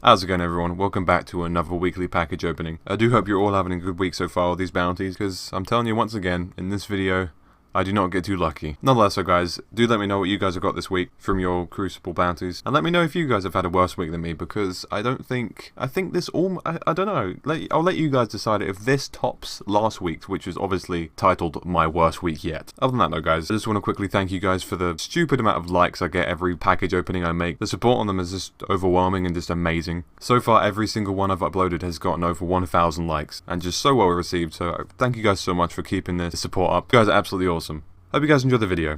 How's it going, everyone? Welcome back to another weekly package opening. I do hope you're all having a good week so far with these bounties, because I'm telling you once again, in this video, I do not get too lucky. Nonetheless, so guys, do let me know what you guys have got this week from your Crucible bounties, and let me know if you guys have had a worse week than me, because I think this I don't know, I'll let you guys decide if this tops last week's, which was obviously titled My Worst Week Yet. Other than that though guys, I just want to quickly thank you guys for the stupid amount of likes I get every package opening I make. The support on them is just overwhelming and just amazing. So far, every single one I've uploaded has gotten over 1,000 likes, and just so well received, so thank you guys so much for keeping the support up. You guys are absolutely awesome. Hope you guys enjoyed the video.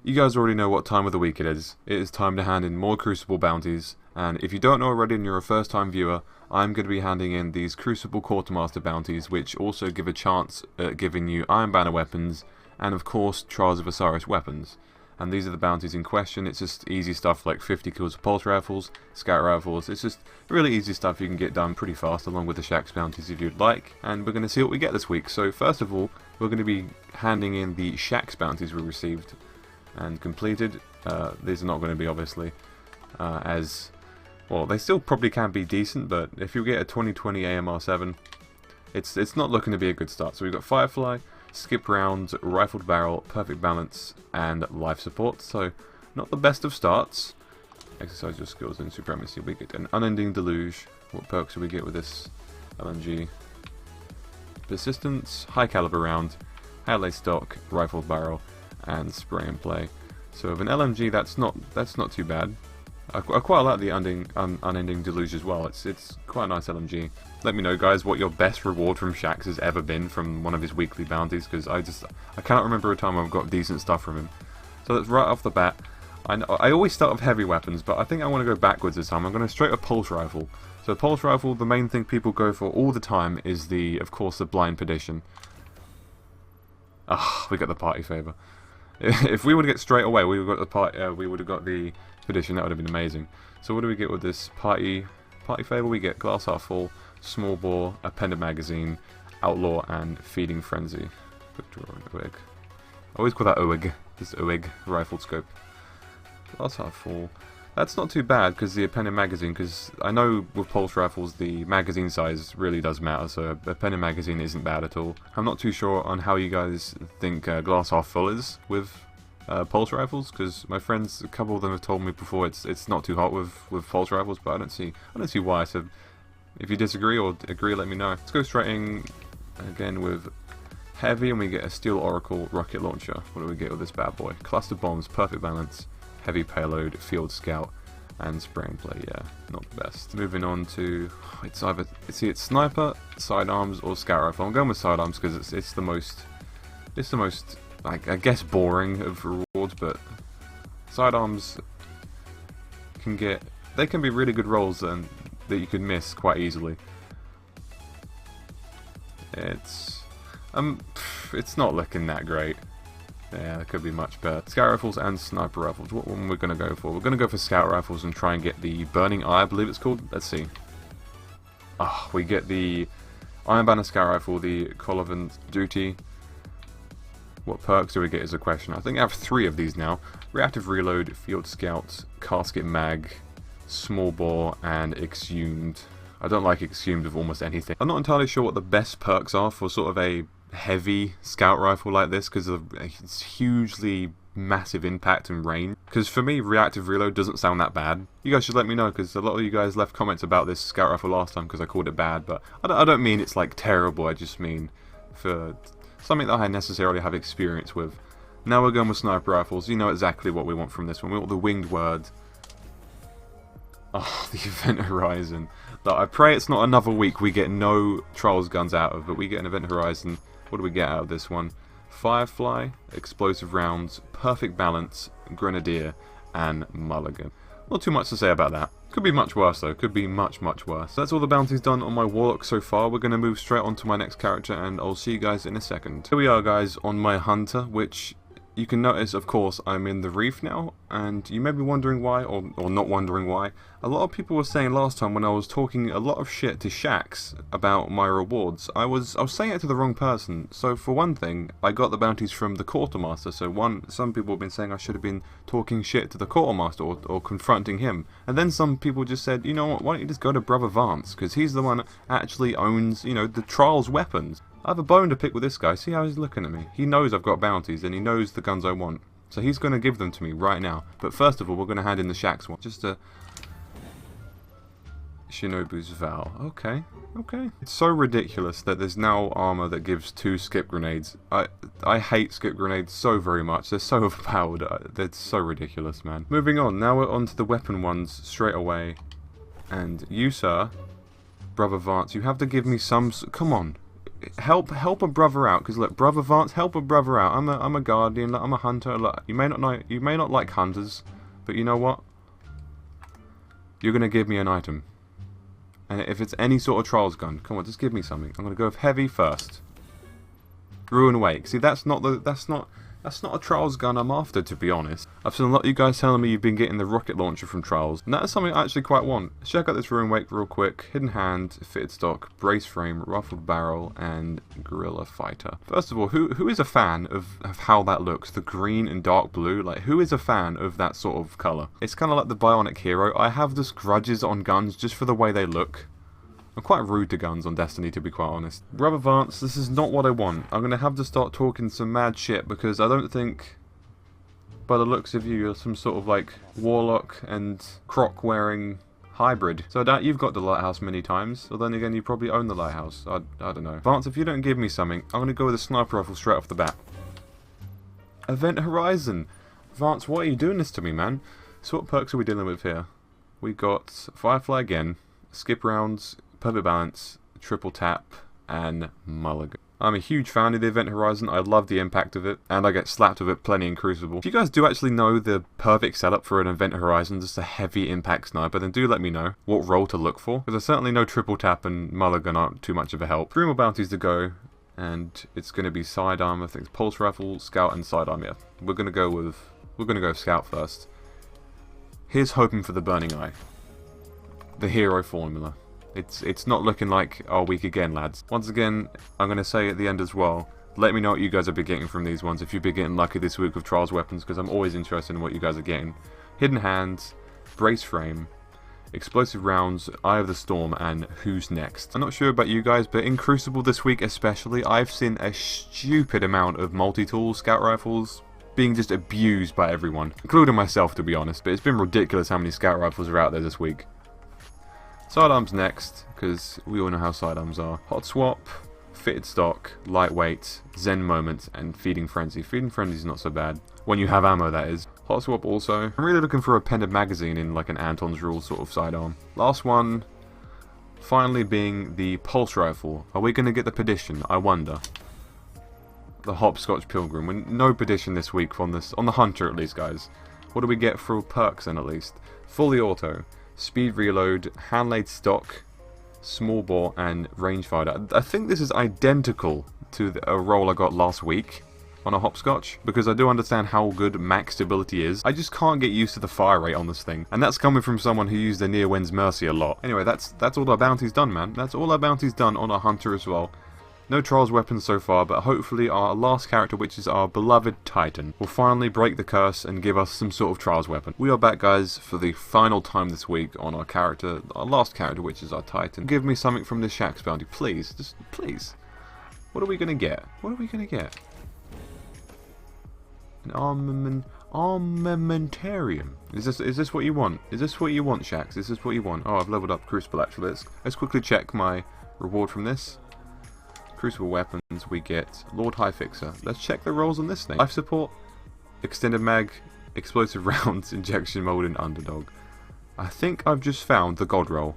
You guys already know what time of the week it is. It is time to hand in more Crucible bounties, and if you don't know already and you're a first time viewer, I'm going to be handing in these Crucible Quartermaster bounties, which also give a chance at giving you Iron Banner weapons, and of course Trials of Osiris weapons. And these are the bounties in question. It's just easy stuff like 50 kills of pulse rifles, scout rifles. It's just really easy stuff you can get done pretty fast, along with the Shaxx bounties if you'd like. And we're going to see what we get this week. So first of all, we're going to be handing in the Shaxx bounties we received and completed. These are not going to be obviously as well. They still probably can be decent, but if you get a 2020 AMR7, it's not looking to be a good start. So we've got Firefly, skip rounds, rifled barrel, perfect balance, and life support. So not the best of starts. Exercise your skills in supremacy. We get an unending deluge. What perks do we get with this LMG? Persistence, high caliber round, Halle stock, rifled barrel, and spray and play. So with an LMG, that's not too bad. I quite like the unending deluge as well. It's quite a nice LMG. Let me know, guys, what your best reward from Shaxx has ever been from one of his weekly bounties, because I cannot remember a time I've got decent stuff from him. So that's right off the bat. I always start with heavy weapons, but I think I want to go backwards this time. I'm going to straight a pulse rifle. So pulse rifle, the main thing people go for all the time is of course, the blind perdition. Ah, we got the party favor. If we would get straight away, we would have got the perdition. That would have been amazing. So what do we get with this party favor? We get glass half full, small bore, appended magazine, outlaw, and feeding frenzy. I always call that OIG. This OIG rifled scope. Glass half full. That's not too bad because the appended magazine. Because I know with pulse rifles the magazine size really does matter. So appended magazine isn't bad at all. I'm not too sure on how you guys think glass half full is with pulse rifles, because my friends, a couple of them have told me before it's not too hot with pulse rifles, but I don't see why. So if you disagree or agree, let me know. Let's go straight in again with heavy, and we get a steel oracle rocket launcher. What do we get with this bad boy? Cluster bombs, perfect balance, heavy payload, field scout, and spray and play. Yeah, not the best. Moving on to it's sniper, sidearms, or scout rifle. I'm going with sidearms because it's the most I guess boring of rewards, but sidearms can be really good rolls and that you can miss quite easily. It's not looking that great. Yeah, it could be much better. Scout rifles and sniper rifles. What one we're gonna go for? We're gonna go for scout rifles and try and get the burning eye, I believe it's called. Let's see. Ah, we get the Iron Banner scout rifle, the Colivant duty. What perks do we get is a question. I think I have 3 of these now. Reactive reload, field scout, casket mag, small bore, and exhumed. I don't like exhumed with almost anything. I'm not entirely sure what the best perks are for sort of a heavy scout rifle like this, because of its hugely massive impact and range. Because for me, reactive reload doesn't sound that bad. You guys should let me know, because a lot of you guys left comments about this scout rifle last time because I called it bad, but I don't mean it's like terrible. I just mean for something that I necessarily have experience with. Now we're going with sniper rifles. You know exactly what we want from this one. We want the winged word. Oh, the event horizon. Look, I pray it's not another week we get no trials guns out of, but we get an event horizon. What do we get out of this one? Firefly, explosive rounds, perfect balance, grenadier, and mulligan. Not too much to say about that. Could be much worse though, could be much worse. That's all the bounties done on my warlock so far. We're going to move straight on to my next character, and I'll see you guys in a second. Here we are guys on my hunter, which you can notice, of course, I'm in the reef now, and you may be wondering why, or not wondering why. A lot of people were saying last time when I was talking a lot of shit to Shaxx about my rewards, I was saying it to the wrong person. So for one thing, I got the bounties from the Quartermaster, so some people have been saying I should have been talking shit to the Quartermaster, or confronting him. And then some people just said, you know what, why don't you just go to Brother VANCE, because he's the one that actually owns, you know, the Trials weapons. I have a bone to pick with this guy. See how he's looking at me? He knows I've got bounties, and he knows the guns I want. So he's going to give them to me right now. But first of all, we're going to hand in the Shaxx one. Just a Shinobu's Vow. Okay, okay. It's so ridiculous that there's now armor that gives 2 skip grenades. I hate skip grenades so very much. They're so overpowered. They're so ridiculous, man. Moving on. Now we're on to the weapon ones straight away. And you, sir, Brother VANCE, you have to give me some... Come on. Help a brother out, because look, Brother VANCE, help a brother out. I'm a guardian, look, I'm a hunter. Look, you may not like hunters, but you know what? You're gonna give me an item, and if it's any sort of trials gun, come on, just give me something. I'm gonna go with heavy first. Ruin Wake. See, that's not a Trials gun I'm after, to be honest. I've seen a lot of you guys telling me you've been getting the rocket launcher from Trials, and that is something I actually quite want. Check out this Ruin Wake real quick. Hidden Hand, Fitted Stock, Brace Frame, Ruffled Barrel, and Guerrilla Fighter. First of all, who is a fan of how that looks? The green and dark blue? Like, who is a fan of that sort of colour? It's kind of like the Bionic Hero. I have just grudges on guns just for the way they look. I'm quite rude to guns on Destiny, to be quite honest. Brother VANCE, this is not what I want. I'm going to have to start talking some mad shit, because I don't think, by the looks of you, you're some sort of like warlock and croc wearing hybrid. So I doubt you've got the lighthouse many times, or then again you probably own the lighthouse. I don't know. VANCE, if you don't give me something, I'm going to go with a sniper rifle straight off the bat. Event Horizon! VANCE, why are you doing this to me, man? So what perks are we dealing with here? We got Firefly again, skip rounds, perfect balance, triple tap, and mulligan. I'm a huge fan of the Event Horizon. I love the impact of it, and I get slapped with it plenty in Crucible. If you guys do actually know the perfect setup for an Event Horizon, just a heavy impact sniper, then do let me know what role to look for, because I certainly know triple tap and mulligan aren't too much of a help. 3 more bounties to go, and it's going to be sidearm. I think it's pulse rifle, scout, and sidearm. Yeah, we're going to go scout first. Here's hoping for the burning eye, the hero formula. It's not looking like our week again, lads. Once again, I'm going to say at the end as well, let me know what you guys have been getting from these ones, if you've been getting lucky this week with Trials weapons, because I'm always interested in what you guys are getting. Hidden Hands, Brace Frame, Explosive Rounds, Eye of the Storm, and Who's Next. I'm not sure about you guys, but in Crucible this week especially, I've seen a stupid amount of multi-tool scout rifles being just abused by everyone, including myself, to be honest, but it's been ridiculous how many scout rifles are out there this week. Sidearms next, because we all know how sidearms are. Hot Swap, Fitted Stock, Lightweight, Zen Moment, and Feeding Frenzy. Feeding Frenzy is not so bad, when you have ammo that is. Hot Swap also. I'm really looking for a appended magazine in like an Anton's Rule sort of sidearm. Last one, finally being the Pulse Rifle. Are we going to get the Perdition? I wonder. The Hopscotch Pilgrim. With no Perdition this week on the Hunter at least, guys. What do we get for perks then at least? Fully Auto. Speed Reload, Hand-Laid Stock, Small Bore, and Rangefinder. I think this is identical to a roll I got last week on a Hopscotch, because I do understand how good max stability is. I just can't get used to the fire rate on this thing, and that's coming from someone who used the Near Wind's Mercy a lot. Anyway, that's all our bounties done, man. That's all our bounties done on our Hunter as well. No Trials weapons so far, but hopefully our last character, which is our beloved Titan, will finally break the curse and give us some sort of Trials weapon. We are back, guys, for the final time this week on our last character, which is our Titan. Give me something from this Shaxx bounty, please. Just, please. What are we going to get? What are we going to get? An armamentarium. Is this what you want? Is this what you want, Shaxx? Is this what you want? Oh, I've leveled up Crucible, actually. Let's quickly check my reward from this. Crucible weapons, we get Lord High Fixer. Let's check the rolls on this thing. Life support, extended mag, explosive rounds, injection mold, and underdog. I think I've just found the god roll.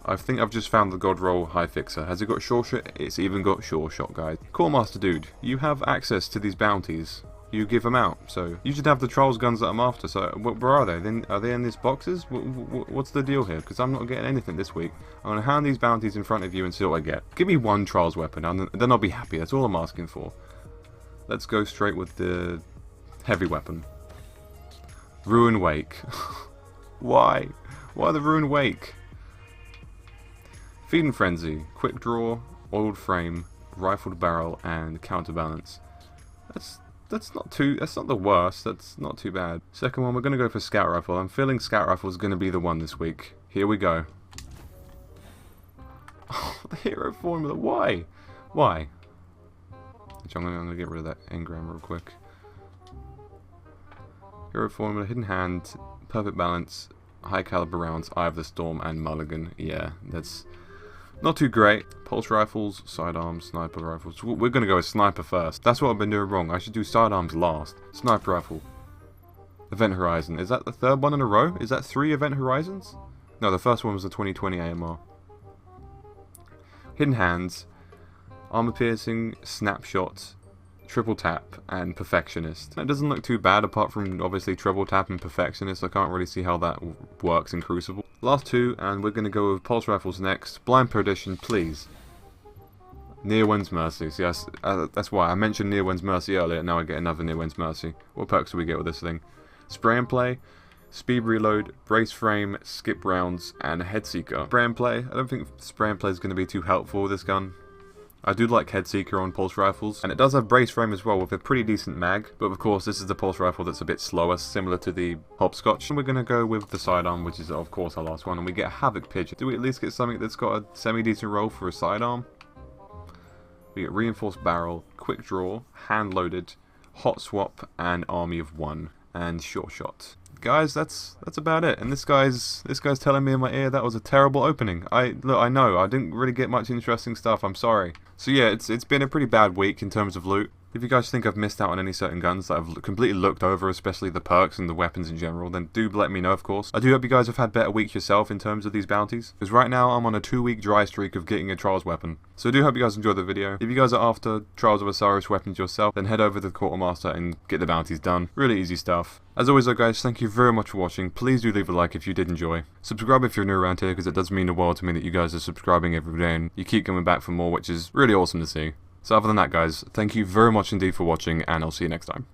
I think I've just found the god roll High Fixer. Has it got sure shot? It's even got sure shot, guys. Quartermaster dude, you have access to these bounties. You give them out, so you should have the Trials guns that I'm after. So where are they? Then are they in these boxes? What's the deal here? Because I'm not getting anything this week. I'm gonna hand these bounties in front of you and see what I get. Give me one Trials weapon, and then I'll be happy. That's all I'm asking for. Let's go straight with the Heavy weapon. Ruin Wake. Why? Why the Ruin Wake? Feed and Frenzy. Quick Draw, Oiled Frame, Rifled Barrel, and Counterbalance. That's not the worst. That's not too bad. Second one, we're going to go for Scout Rifle. I'm feeling Scout Rifle is going to be the one this week. Here we go. Oh, the hero formula. Why? Why? I'm going to get rid of that engram real quick. Hero formula, Hidden Hand, Perfect Balance, High Caliber Rounds, Eye of the Storm, and Mulligan. Yeah, that's not too great. Pulse Rifles, Sidearms, Sniper Rifles. We're going to go with Sniper first. That's what I've been doing wrong. I should do Sidearms last. Sniper Rifle. Event Horizon. Is that the third one in a row? Is that 3 Event Horizons? No, the first one was the 2020 AMR. Hidden Hands, Armor Piercing, Snapshot, Triple Tap, and Perfectionist. That doesn't look too bad apart from obviously Triple Tap and Perfectionist. I can't really see how that works in Crucible. Last 2, and we're going to go with Pulse Rifles next. Blind Perdition, please. Near Wind's Mercy. See, that's why I mentioned Near Wind's Mercy earlier. Now I get another Near Wind's Mercy. What perks do we get with this thing? Spray and Play, Speed Reload, Brace Frame, Skip Rounds, and Head Seeker. Spray and Play. I don't think Spray and Play is going to be too helpful with this gun. I do like Head Seeker on Pulse Rifles, and it does have Brace Frame as well with a pretty decent mag, but of course this is the Pulse Rifle that's a bit slower, similar to the Hopscotch. And we're going to go with the Sidearm, which is of course our last one, and we get a Havoc Pigeon. Do we at least get something that's got a semi-decent roll for a Sidearm? We get Reinforced Barrel, Quick Draw, Hand Loaded, Hot Swap, and Army of 1, and Short Shot. Guys, that's about it. And this guy's telling me in my ear that was a terrible opening. Look, I know I didn't really get much interesting stuff. I'm sorry. So yeah, it's been a pretty bad week in terms of loot. If you guys think I've missed out on any certain guns that I've completely looked over, especially the perks and the weapons in general, then do let me know, of course. I do hope you guys have had better weeks yourself in terms of these bounties, because right now I'm on a 2-week dry streak of getting a Trials weapon. So I do hope you guys enjoyed the video. If you guys are after Trials of Osiris weapons yourself, then head over to the Quartermaster and get the bounties done. Really easy stuff. As always though guys, thank you very much for watching. Please do leave a like if you did enjoy. Subscribe if you're new around here, because it does mean the world to me that you guys are subscribing every day and you keep coming back for more, which is really awesome to see. So other than that guys, thank you very much indeed for watching, and I'll see you next time.